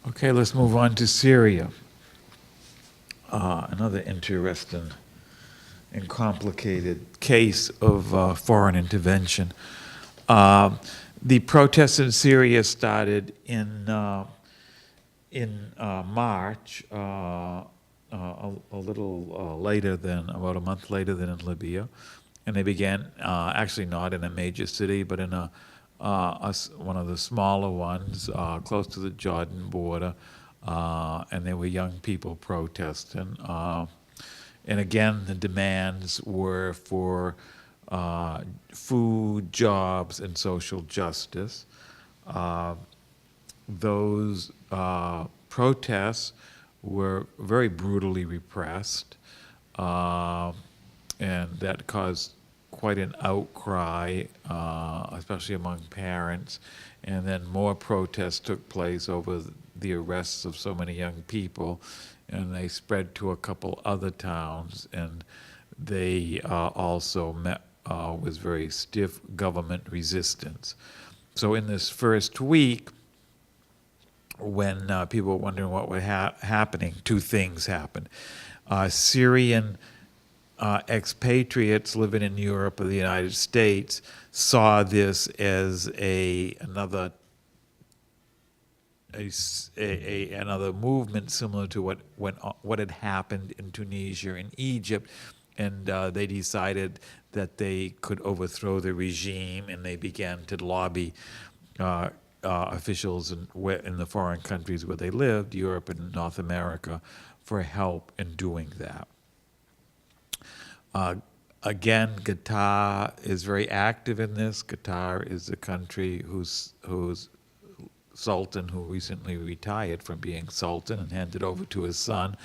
Okay, let's move on to Syria. Another interesting and complicated case of foreign intervention. Uh, the protests in Syria started in March, a little later than, about a month later than in Libya. And they began actually not in a major city, but in one of the smaller ones close to the Jordan border. And there were young people protesting. And again, the demands were for food, jobs, and social justice. Uh, those protests were very brutally repressed, uh, and that caused quite an outcry, especially among parents. And then more protests took place over the arrests of so many young people, and they spread to a couple other towns, and they also met with very stiff government resistance. So in this first week, when people were wondering what was happening, two things happened. Syrian expatriates living in Europe or the United States saw this as another movement similar to what had happened in Tunisia and Egypt, and they decided that they could overthrow the regime, and they began to lobby officials in the foreign countries where they lived, Europe and North America, for help in doing that. Again, Qatar is very active in this. Qatar is a country whose Sultan, who recently retired from being Sultan and handed over to his son,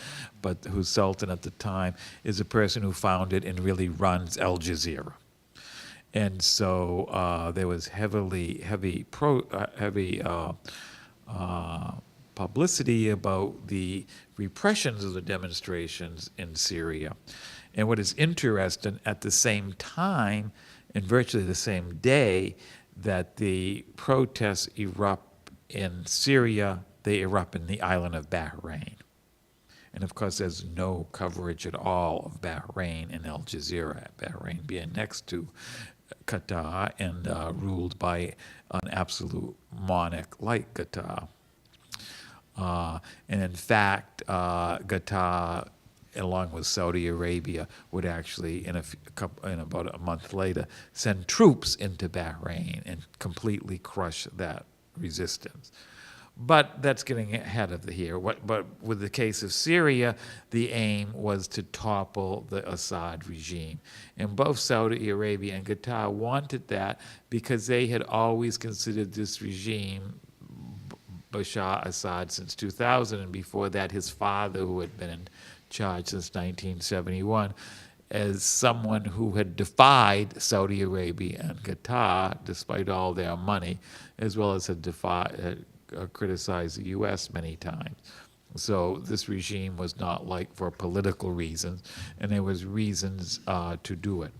but whose Sultan at the time is a person who founded and really runs Al Jazeera. And so there was heavy publicity about the repressions of the demonstrations in Syria. And what is interesting, at the same time, and virtually the same day that the protests erupt in Syria, they erupt in the island of Bahrain. And of course, there's no coverage at all of Bahrain in Al Jazeera, Bahrain being next to Qatar and ruled by an absolute monarch like Qatar. And in fact, Qatar, along with Saudi Arabia, would actually, in about a month later, send troops into Bahrain and completely crush that resistance. But that's getting ahead of But with the case of Syria, the aim was to topple the Assad regime. And both Saudi Arabia and Qatar wanted that because they had always considered this regime, Bashar Assad, since 2000, and before that his father, who had been in charge since 1971, as someone who had defied Saudi Arabia and Qatar, despite all their money, as well as had criticized the U.S. many times. So this regime was not liked for political reasons, and there was reasons to do it.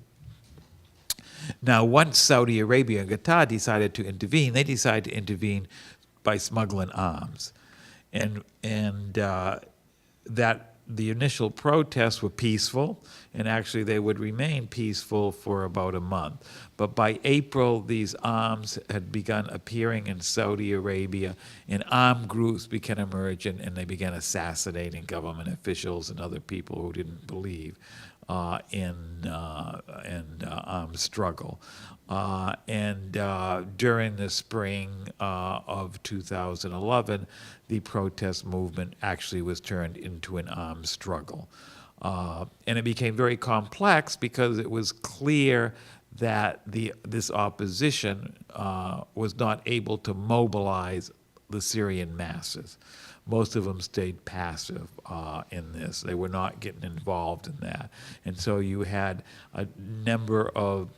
Now, once Saudi Arabia and Qatar decided to intervene, they decided to intervene by smuggling arms. And that the initial protests were peaceful, and actually they would remain peaceful for about a month. But by April, these arms had begun appearing in Saudi Arabia, and armed groups began emerging, and they began assassinating government officials and other people who didn't believe in armed struggle. And during the spring of 2011, the protest movement actually was turned into an armed struggle. And it became very complex because it was clear that this opposition was not able to mobilize the Syrian masses. Most of them stayed passive in this. They were not getting involved in that. And so you had a number of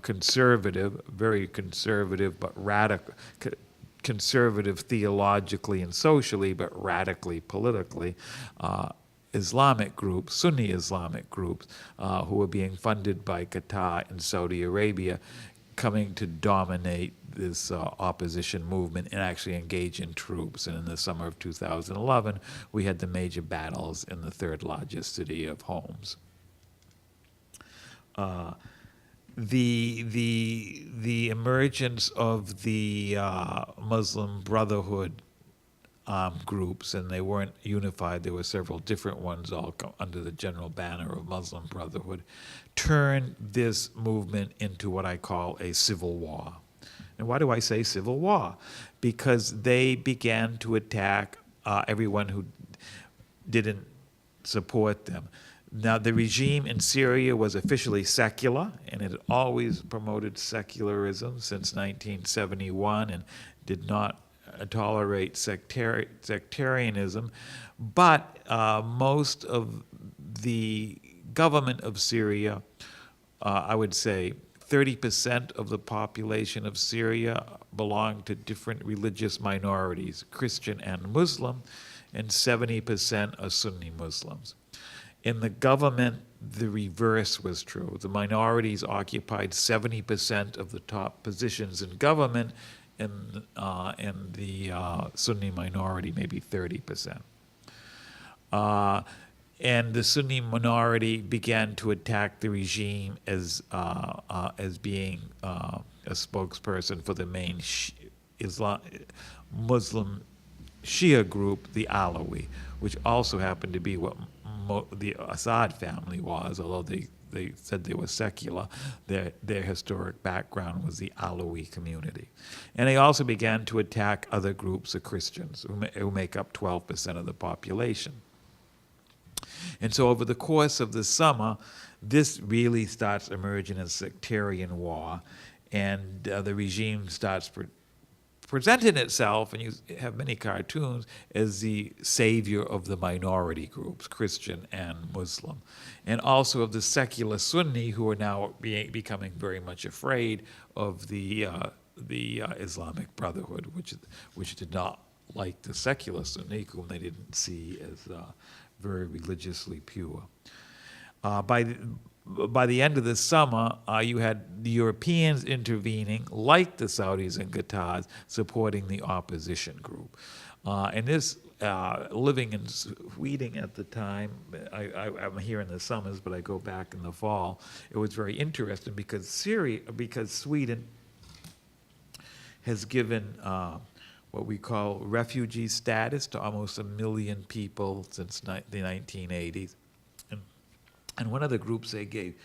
conservative, very conservative, but radical, conservative theologically and socially, but radically politically, Islamic groups, Sunni Islamic groups, who were being funded by Qatar and Saudi Arabia, coming to dominate this opposition movement and actually engage in troops. And in the summer of 2011, we had the major battles in the third largest city of Homs. The emergence of the Muslim Brotherhood groups, and they weren't unified, there were several different ones all under the general banner of Muslim Brotherhood, turned this movement into what I call a civil war. And why do I say civil war? Because they began to attack everyone who didn't support them. Now, the regime in Syria was officially secular, and it had always promoted secularism since 1971 and did not tolerate sectarianism. But most of the government of Syria, I would say 30% of the population of Syria belonged to different religious minorities, Christian and Muslim, and 70% are Sunni Muslims. In the government, the reverse was true. The minorities occupied 70% of the top positions in government, and the Sunni minority maybe 30%. And the Sunni minority began to attack the regime as being a spokesperson for the main Muslim Shia group, the Alawi, which also happened to be what the Assad family was, although they said they were secular. Their historic background was the Alawi community. And they also began to attack other groups of Christians who make up 12% of the population. And so over the course of the summer, this really starts emerging as a sectarian war, and the regime starts presenting itself, and you have many cartoons, as the savior of the minority groups, Christian and Muslim, and also of the secular Sunni, who are now becoming very much afraid of the Islamic Brotherhood, which did not like the secular Sunni, whom they didn't see as very religiously pure. By the end of the summer, you had the Europeans intervening, like the Saudis and Qatars, supporting the opposition group. And this, living in Sweden at the time, I'm here in the summers, but I go back in the fall. It was very interesting because Sweden has given what we call refugee status to almost 1 million people since the 1980s. And one of the groups they gave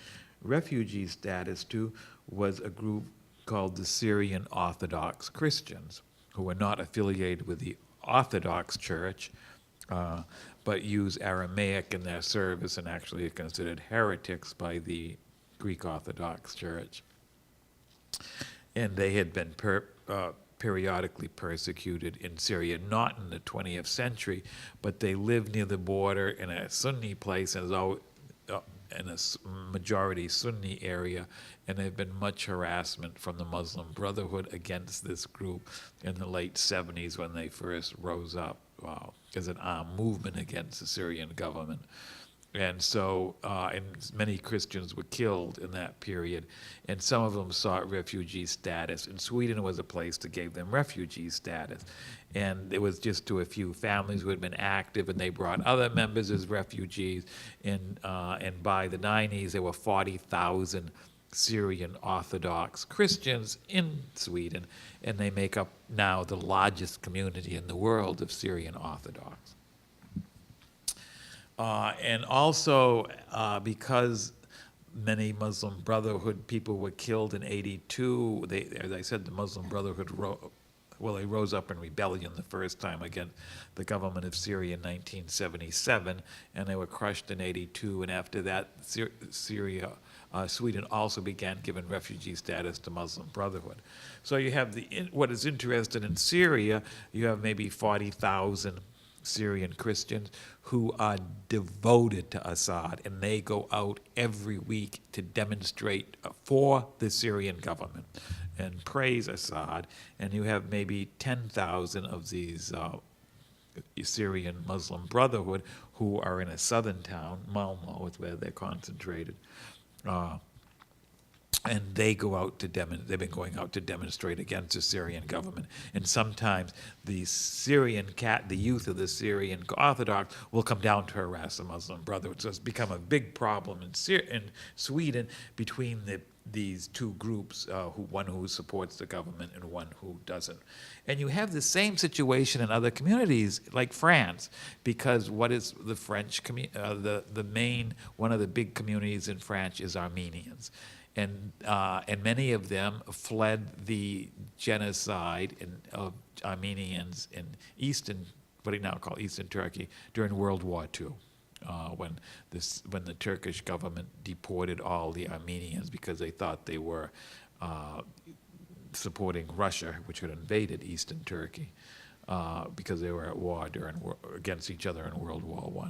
refugee status to was a group called the Syrian Orthodox Christians, who were not affiliated with the Orthodox Church, but use Aramaic in their service and actually are considered heretics by the Greek Orthodox Church. And they had been periodically persecuted in Syria, not in the 20th century, but they lived near the border in a Sunni place, and in a majority Sunni area, and there had been much harassment from the Muslim Brotherhood against this group in the late 70s when they first rose up as an armed movement against the Syrian government. And so and many Christians were killed in that period, and some of them sought refugee status. And Sweden was a place that gave them refugee status. And it was just to a few families who had been active, and they brought other members as refugees. And by the 90s, there were 40,000 Syrian Orthodox Christians in Sweden, and they make up now the largest community in the world of Syrian Orthodox. And also because many Muslim Brotherhood people were killed in '82, as I said, the Muslim Brotherhood they rose up in rebellion the first time against the government of Syria in 1977, and they were crushed in '82. And after that, Sweden also began giving refugee status to Muslim Brotherhood. So you have what is interesting in Syria, you have maybe 40,000 Syrian Christians who are devoted to Assad, and they go out every week to demonstrate for the Syrian government and praise Assad. And you have maybe 10,000 of these Syrian Muslim Brotherhood who are in a southern town, Malmo is where they're concentrated, and they go out to they've been going out to demonstrate against the Syrian government. And sometimes the the youth of the Syrian Orthodox will come down to harass the Muslim Brotherhood. So it's become a big problem in Sweden between these two groups, one who supports the government and one who doesn't. And you have the same situation in other communities like France, because what is the French one of the big communities in France is Armenians. And many of them fled the genocide of Armenians in what do you now call Eastern Turkey, during World War II, when the Turkish government deported all the Armenians because they thought they were supporting Russia, which had invaded Eastern Turkey, because they were at war against each other in World War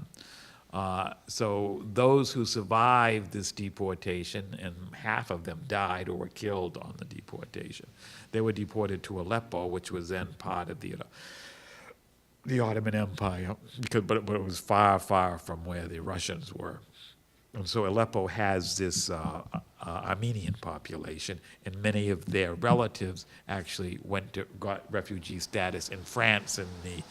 I. So those who survived this deportation, and half of them died or were killed on the deportation, they were deported to Aleppo, which was then part of the Ottoman Empire, but it was far, far from where the Russians were. And so Aleppo has this Armenian population, and many of their relatives actually got refugee status in France in the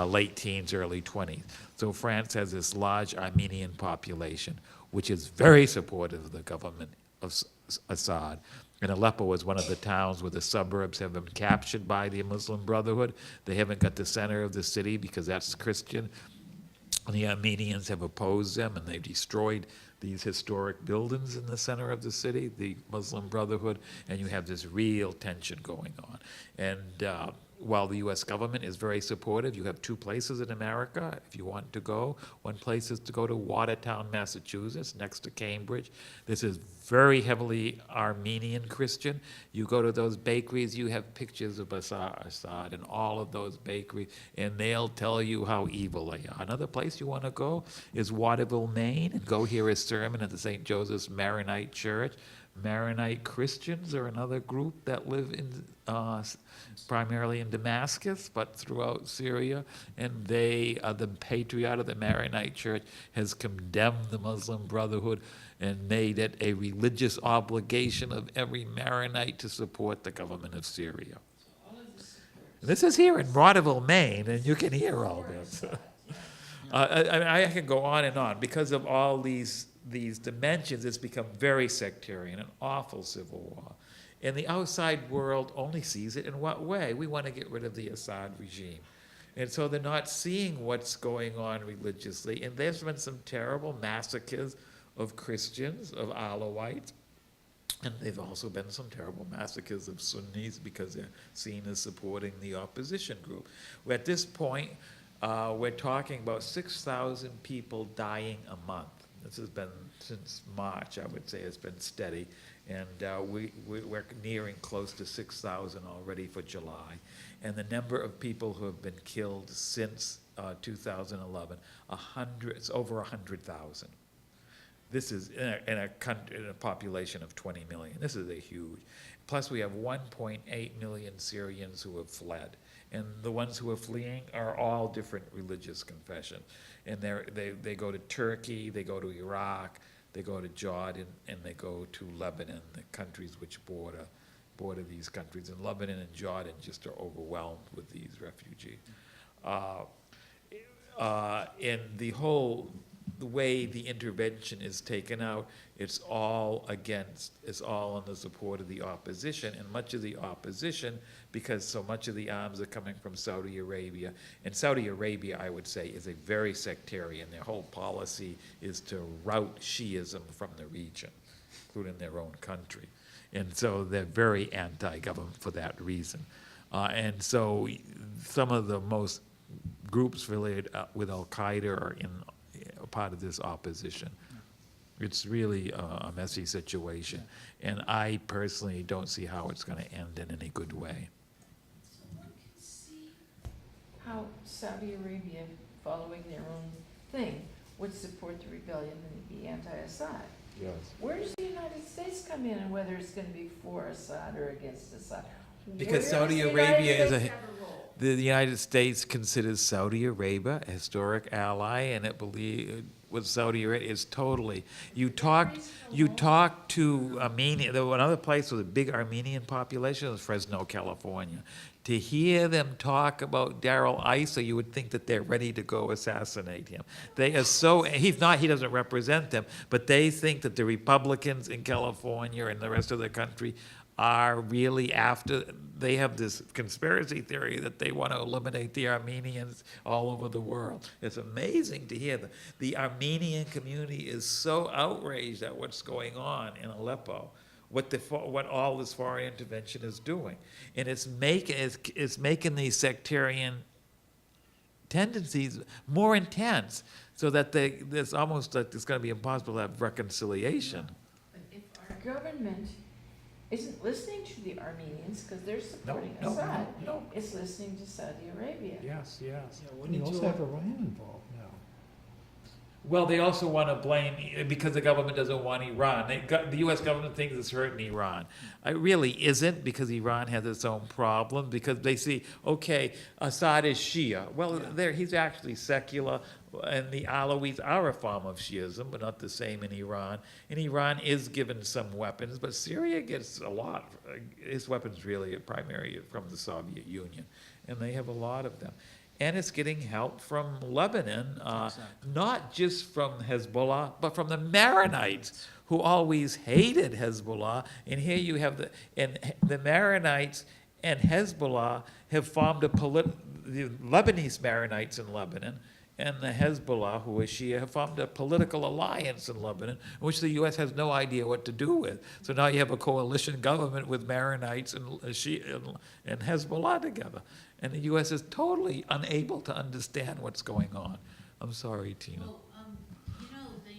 late teens, early 20s. So France has this large Armenian population, which is very supportive of the government of Assad. And Aleppo is one of the towns where the suburbs have been captured by the Muslim Brotherhood. They haven't got the center of the city because that's Christian. And the Armenians have opposed them, and they've destroyed these historic buildings in the center of the city, the Muslim Brotherhood, and you have this real tension going on. And while the U.S. government is very supportive, you have two places in America if you want to go. One place is to go to Watertown, Massachusetts, next to Cambridge. This is very heavily Armenian Christian. You go to those bakeries, you have pictures of Assad in all of those bakeries, and they'll tell you how evil they are. Another place you want to go is Waterville, Maine, and go hear a sermon at the St. Joseph's Maronite Church. Maronite Christians are another group that live in primarily in Damascus, but throughout Syria, and the patriarch of the Maronite Church has condemned the Muslim Brotherhood and made it a religious obligation of every Maronite to support the government of Syria. This is here in Waterville, Maine, and you can hear all this. I can go on and on. Because of all these dimensions, it's become very sectarian, an awful civil war. And the outside world only sees it in what way? We want to get rid of the Assad regime. And so they're not seeing what's going on religiously. And there's been some terrible massacres of Christians, of Alawites. And there've also been some terrible massacres of Sunnis because they're seen as supporting the opposition group. At this point, we're talking about 6,000 people dying a month. This has been since March, I would say, it's been steady. And we're nearing close to 6,000 already for July. And the number of people who have been killed since 2011, it's over 100,000. This is in a population of 20 million. This is a huge. Plus, we have 1.8 million Syrians who have fled. And the ones who are fleeing are all different religious confessions. And they go to Turkey, they go to Iraq, they go to Jordan, and they go to Lebanon, the countries which border these countries. And Lebanon and Jordan just are overwhelmed with these refugees. And the way the intervention is taken out, it's all in the support of the opposition, and much of the opposition, because so much of the arms are coming from Saudi Arabia. And Saudi Arabia, I would say, is a very sectarian. Their whole policy is to rout Shiism from the region, including their own country. And so they're very anti-government for that reason. And so some of the most groups related with Al-Qaeda are in part of this opposition. It's really a messy situation, and I personally don't see how it's going to end in any good way. So one can see how Saudi Arabia, following their own thing, would support the rebellion and be anti-Assad. Yes. Where does the United States come in, and whether it's going to be for Assad or against Assad? Because Saudi Arabia is the United States considers Saudi Arabia a historic ally, and it with Saudi Arabia is totally. You talk to Armenia. There was another place with a big Armenian population, was Fresno, California. To hear them talk about Darrell Issa, you would think that they're ready to go assassinate him. They are so, he's not, he doesn't represent them, but they think that the Republicans in California and the rest of the country are really after, they have this conspiracy theory that they want to eliminate the Armenians all over the world. It's amazing to hear that. The Armenian community is so outraged at what's going on in Aleppo, what all this foreign intervention is doing. And it's making these sectarian tendencies more intense, so that there's almost like it's going to be impossible to have reconciliation. But if our government isn't listening to the Armenians, because they're supporting Assad, it's listening to Saudi Arabia. Yes, yes. Yeah, we also have Iran involved now. Well, they also want to blame, because the government doesn't want Iran. The U.S. government thinks it's hurting Iran. It really isn't, because Iran has its own problem, because they see, okay, Assad is Shia. Well, he's actually secular, and the Alawites are a form of Shiism, but not the same in Iran. And Iran is given some weapons, but Syria gets a lot. Its weapons really are primarily from the Soviet Union, and they have a lot of them. And it's getting help from Lebanon, not just from Hezbollah, but from the Maronites, who always hated Hezbollah. And here you have the Maronites and Hezbollah have formed the Lebanese Maronites in Lebanon and the Hezbollah, who is Shia, have formed a political alliance in Lebanon, which the U.S. has no idea what to do with. So now you have a coalition government with Maronites and Shia and Hezbollah together. And the U.S. is totally unable to understand what's going on. I'm sorry, Tina. Well,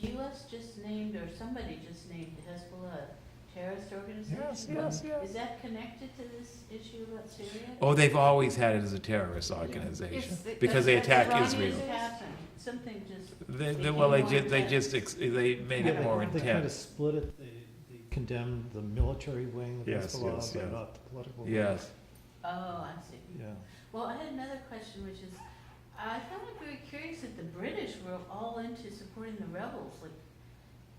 the U.S. just named, or somebody just named Hezbollah a terrorist organization. Yes. Is that connected to this issue about Syria? Oh, they've always had it as a terrorist organization because they attack Israel. Something just. They made it more They kind of intense. split it. They condemned the military wing of Yes, Hezbollah, yes, but yes. not the political wing. Yes. Oh, I see. Yeah. Well, I had another question, which is, I found it very curious that the British were all into supporting the rebels. Like,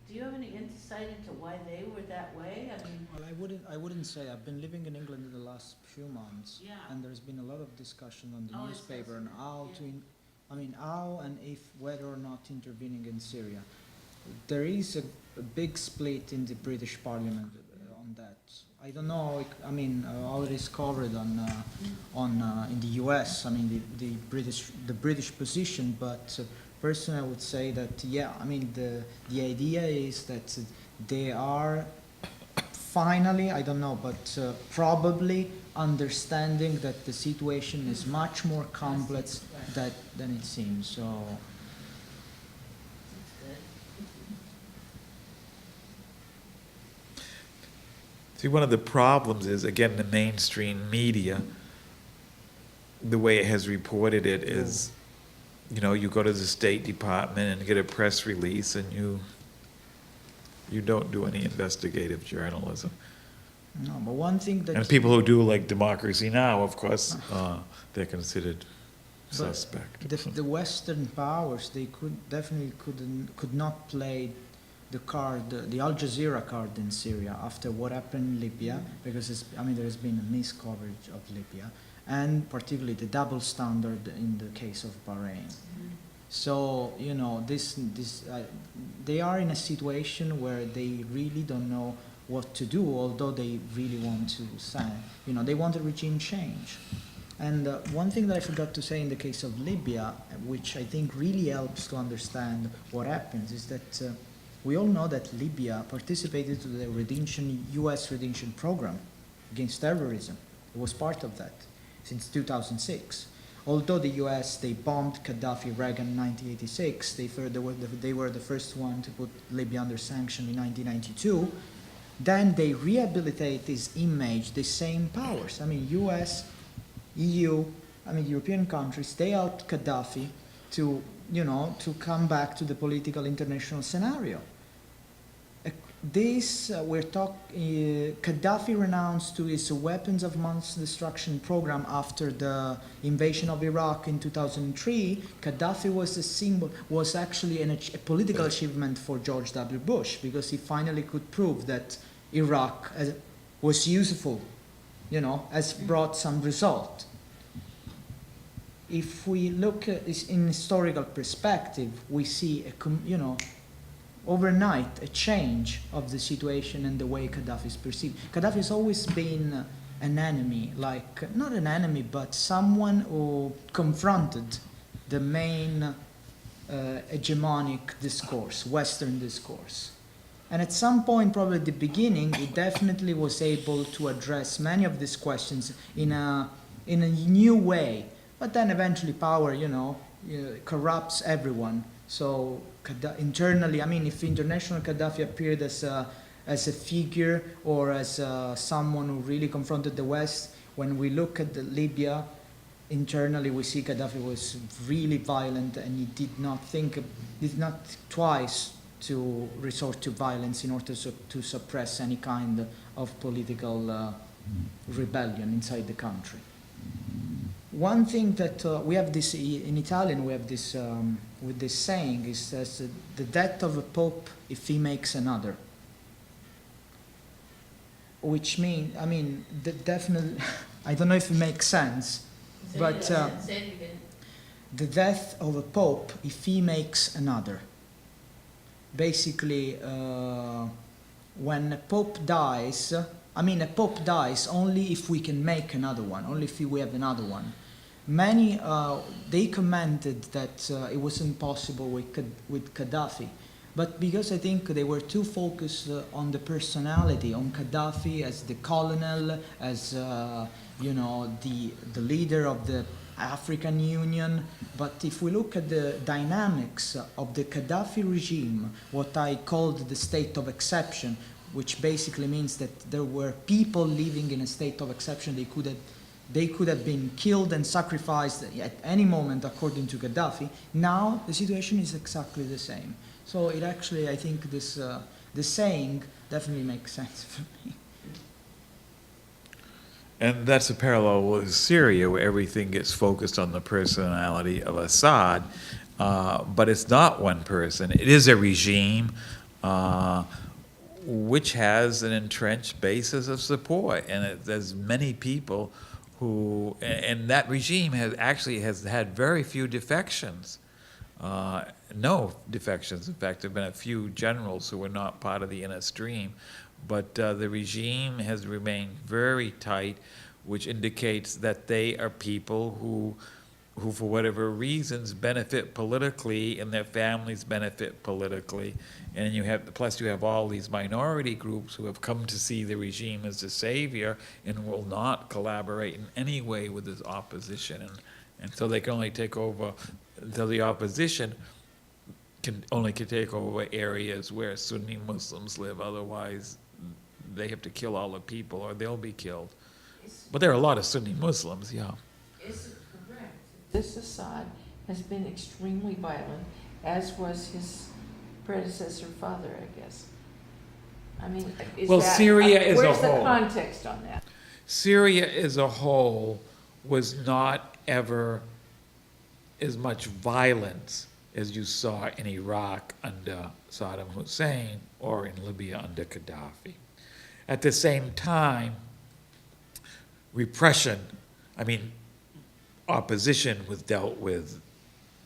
do you have any insight into why they were that way? I mean, Well, I wouldn't say. I've been living in England in the last few months, Yeah. and there's been a lot of discussion on the Oh, it's newspaper and fascinating, how and if whether or not intervening in Syria. There is a big split in the British Parliament on that. I don't know. I mean, how it is covered on in the U.S. I mean, the British position, but. Personally, I would say that, I mean, the idea is that they are finally, I don't know, but probably understanding that the situation is much more complex than it seems. So, that's good. See, one of the problems is, again, the mainstream media, the way it has reported it is, you know, you go to the State Department and get a press release, and you don't do any investigative journalism. no, but one thing that And people who do, like Democracy Now!, of course, they're considered But suspect. the Western powers, they could not play the card, the Al Jazeera card in Syria after what happened in Libya, because there has been a miscoverage of Libya, and particularly the double standard in the case of Bahrain. So, you know, they are in a situation where they really don't know what to do, although they really want to say, you know, they want a regime change. And one thing that I forgot to say in the case of Libya, which I think really helps to understand what happens, is that we all know that Libya participated to the U.S. redemption program against terrorism. It was part of that since 2006. Although the U.S., they bombed Gaddafi, Reagan in 1986, they were the first one to put Libya under sanction in 1992, then they rehabilitate this image, the same powers. I mean, U.S., EU, European countries, they helped Gaddafi to come back to the political international scenario. this Gaddafi renounced to his weapons of mass destruction program after the invasion of Iraq in 2003. Gaddafi was a symbol, was actually a political achievement for George W. Bush, because he finally could prove that Iraq was useful, has brought some result. If we look at this in historical perspective, we see overnight a change of the situation and the way Gaddafi is perceived. Gaddafi has always been an enemy, not an enemy, but someone who confronted the main hegemonic discourse, Western discourse. And at some point, probably at the beginning, he definitely was able to address many of these questions in a new way. But then eventually power, corrupts everyone. So internally, if international Gaddafi appeared as a figure or as someone who really confronted the West, when we look at Libya, internally we see Gaddafi was really violent, and he did not twice to resort to violence in order to suppress any kind of political rebellion inside the country. One thing that we have this in Italian, we have this with this saying is that the death of a pope if he makes another, which means definitely I don't know if it makes sense, but Say it again. the death of a pope if he makes another. Basically, when a pope dies, a pope dies only if we can make another one, only if we have another one. Many, they commented that it was impossible with Gaddafi, but because I think they were too focused on the personality, on Gaddafi as the colonel, as the leader of the African Union. But if we look at the dynamics of the Gaddafi regime, what I called the state of exception, which basically means that there were people living in a state of exception. They could have been killed and sacrificed at any moment, according to Gaddafi. Now the situation is exactly the same. So it actually, I think this saying definitely makes sense for me. And that's a parallel with Syria, where everything gets focused on the personality of Assad, but it's not one person. It is a regime which has an entrenched basis of support, and there's many people who, and that regime has had very few defections. No defections. In fact, there have been a few generals who were not part of the inner stream, but the regime has remained very tight, which indicates that they are people who for whatever reasons benefit politically, and their families benefit politically. And you have all these minority groups who have come to see the regime as a savior and will not collaborate in any way with its opposition. And so they can only take over, until the opposition can take over areas where Sunni Muslims live. Otherwise, they have to kill all the people or they'll be killed. But there are a lot of Sunni Muslims, yeah. Is it correct? This Assad has been extremely violent, as was his predecessor father, I guess. Well, Syria as a where's the whole. context on that? Syria as a whole was not ever as much violence as you saw in Iraq under Saddam Hussein or in Libya under Gaddafi. At the same time, opposition was dealt with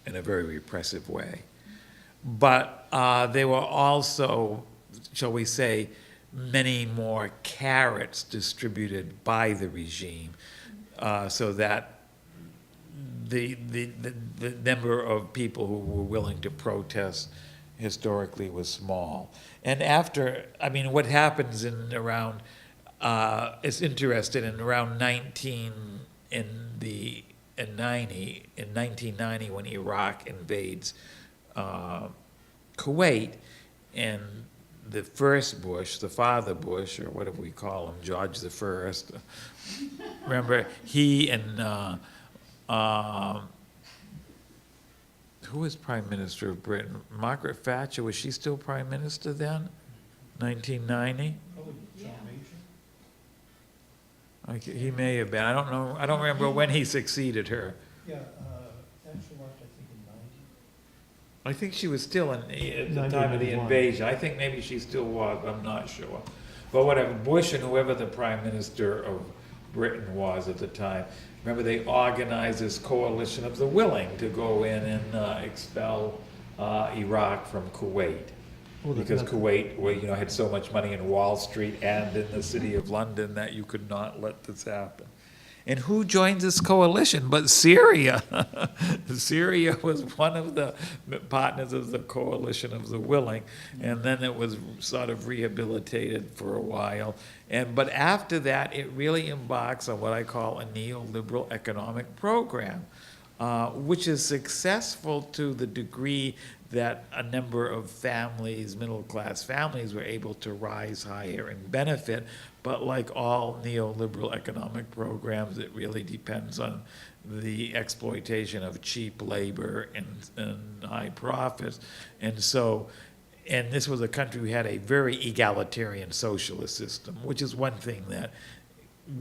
in a very repressive way. But there were also, shall we say, many more carrots distributed by the regime, so that the number of people who were willing to protest historically was small. And what happens in around, it's interesting, in around 1990, when Iraq invades Kuwait, and the first Bush, the father Bush, or whatever we call him, George the First, remember, he and who was Prime Minister of Britain? Margaret Thatcher, was she still Prime Minister then? 1990? Probably John Yeah. Major. He may have been. I don't know. I don't remember when he succeeded her. Yeah, Thatcher left, I think, in 90. I think she was still at the 90, time of the 91. invasion. I think maybe she still was, but I'm not sure. But whatever, Bush and whoever the prime minister of Britain was at the time, remember they organized this coalition of the willing to go in and expel Iraq from Kuwait. Oh, Because Kuwait, well, you know, had so much money in Wall Street and in the city of London that you could not let this happen. And who joined this coalition but Syria? Syria was one of the partners of the coalition of the willing, and then it was sort of rehabilitated for a while. But after that, it really embarks on what I call a neoliberal economic program, which is successful to the degree that a number of families, middle-class families, were able to rise higher and benefit. But like all neoliberal economic programs, it really depends on the exploitation of cheap labor and high profits. And this was a country who had a very egalitarian socialist system, which is one thing that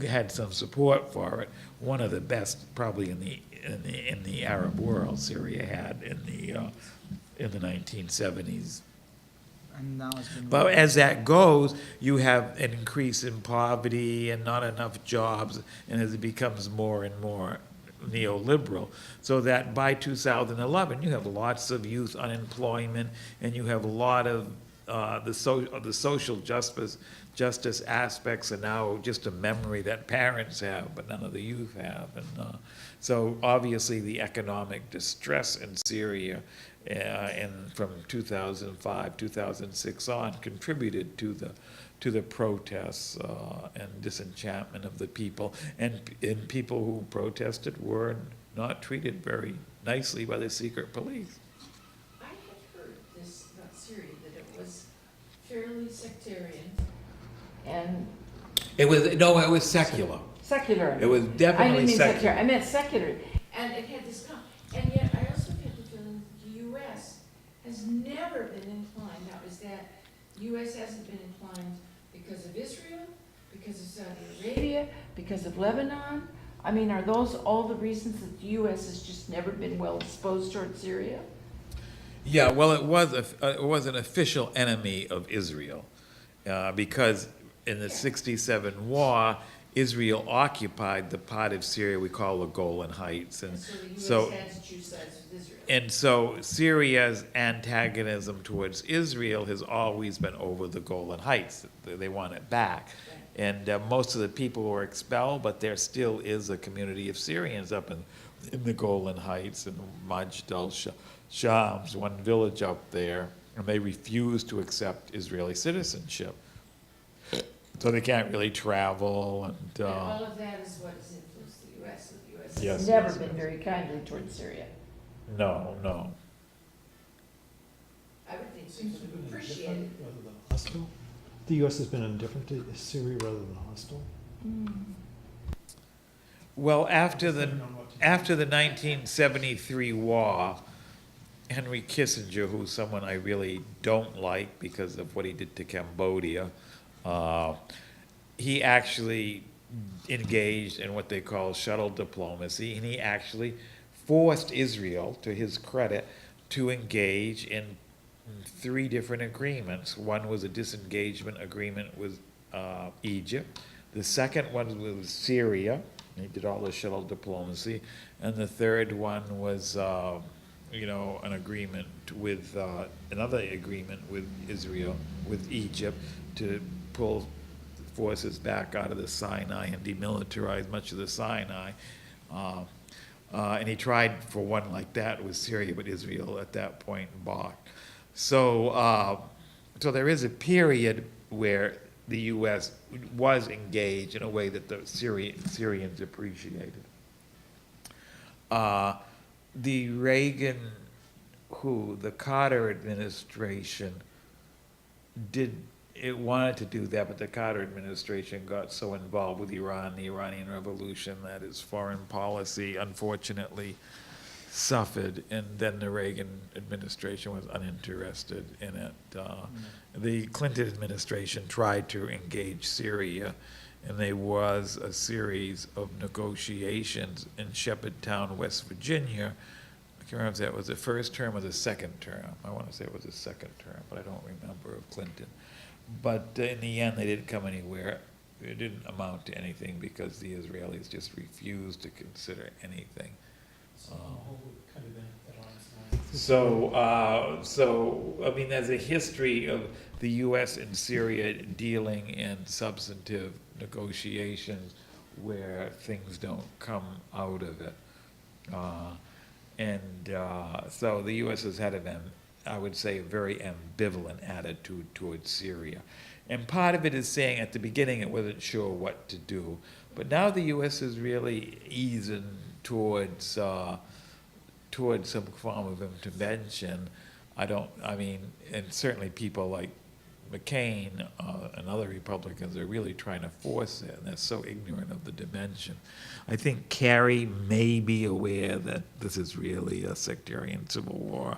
had some support for it. One of the best, probably in the Arab world, Syria had in the 1970s. And now it's been. But as that goes, you have an increase in poverty and not enough jobs, and as it becomes more and more neoliberal, so that by 2011 you have lots of youth unemployment, and you have a lot of the social justice aspects are now just a memory that parents have, but none of the youth have, and so obviously the economic distress in Syria. And from 2005, 2006 on, contributed to the protests and disenchantment of the people. And people who protested were not treated very nicely by the secret police. I had heard this about Syria, that it was fairly sectarian and It was secular. secular. It was I didn't definitely mean secular. secular, I meant secular. And it had this, and yet I also get the feeling the U.S. has never been inclined, now is that U.S. hasn't been inclined because of Israel, because of Saudi Arabia, because of Lebanon? I mean, are those all the reasons that the U.S. has just never been well disposed towards Syria? Yeah, well, it was an official enemy of Israel because in the '67 war, Israel occupied the part of Syria we call the Golan Heights, and So the U.S. has to choose sides with Israel. and so Syria's antagonism towards Israel has always been over the Golan Heights. They want it back. And most of the people were expelled, but there still is a community of Syrians up in the Golan Heights and Majd al-Shams, one village up there, and they refuse to accept Israeli citizenship. So they can't really travel. And all of that is what has influenced the U.S. The U.S. Yes, has never yes, been yes. very kindly towards Syria. no. I would think Seems to people have would been appreciate indifferent it. rather than hostile. The U.S. has been indifferent to Syria rather than hostile. Well, after the Depending on what to do. After the 1973 war, Henry Kissinger, who's someone I really don't like because of what he did to Cambodia, he actually engaged in what they call shuttle diplomacy, and he actually forced Israel, to his credit, to engage in 3 different agreements. One was a disengagement agreement with Egypt. The second one was with Syria. He did all the shuttle diplomacy. And the third one was, an agreement with, another agreement with Israel, with Egypt, to pull forces back out of the Sinai and demilitarize much of the Sinai. And he tried for one like that with Syria, but Israel at that point balked. So there is a period where the U.S. was engaged in a way that the Syrians appreciated. The the Carter administration wanted to do that, but the Carter administration got so involved with Iran, the Iranian Revolution, that its foreign policy, unfortunately, suffered, and then the Reagan administration was uninterested in it. The Clinton administration tried to engage Syria, and there was a series of negotiations in Shepherdtown, West Virginia. I can't remember if that was the first term or the second term. I want to say it was the second term, but I don't remember of Clinton. But in the end, they didn't come anywhere. It didn't amount to anything because the Israelis just refused to consider anything. So the whole kind of been at arm's length. So I mean, there's a history of the U.S. and Syria dealing in substantive negotiations where things don't come out of it. So the U.S. has had I would say, a very ambivalent attitude towards Syria. And part of it is saying at the beginning it wasn't sure what to do. But now the U.S. is really easing towards some form of intervention. And certainly people like McCain and other Republicans are really trying to force it, and they're so ignorant of the dimension. I think Kerry may be aware that this is really a sectarian civil war,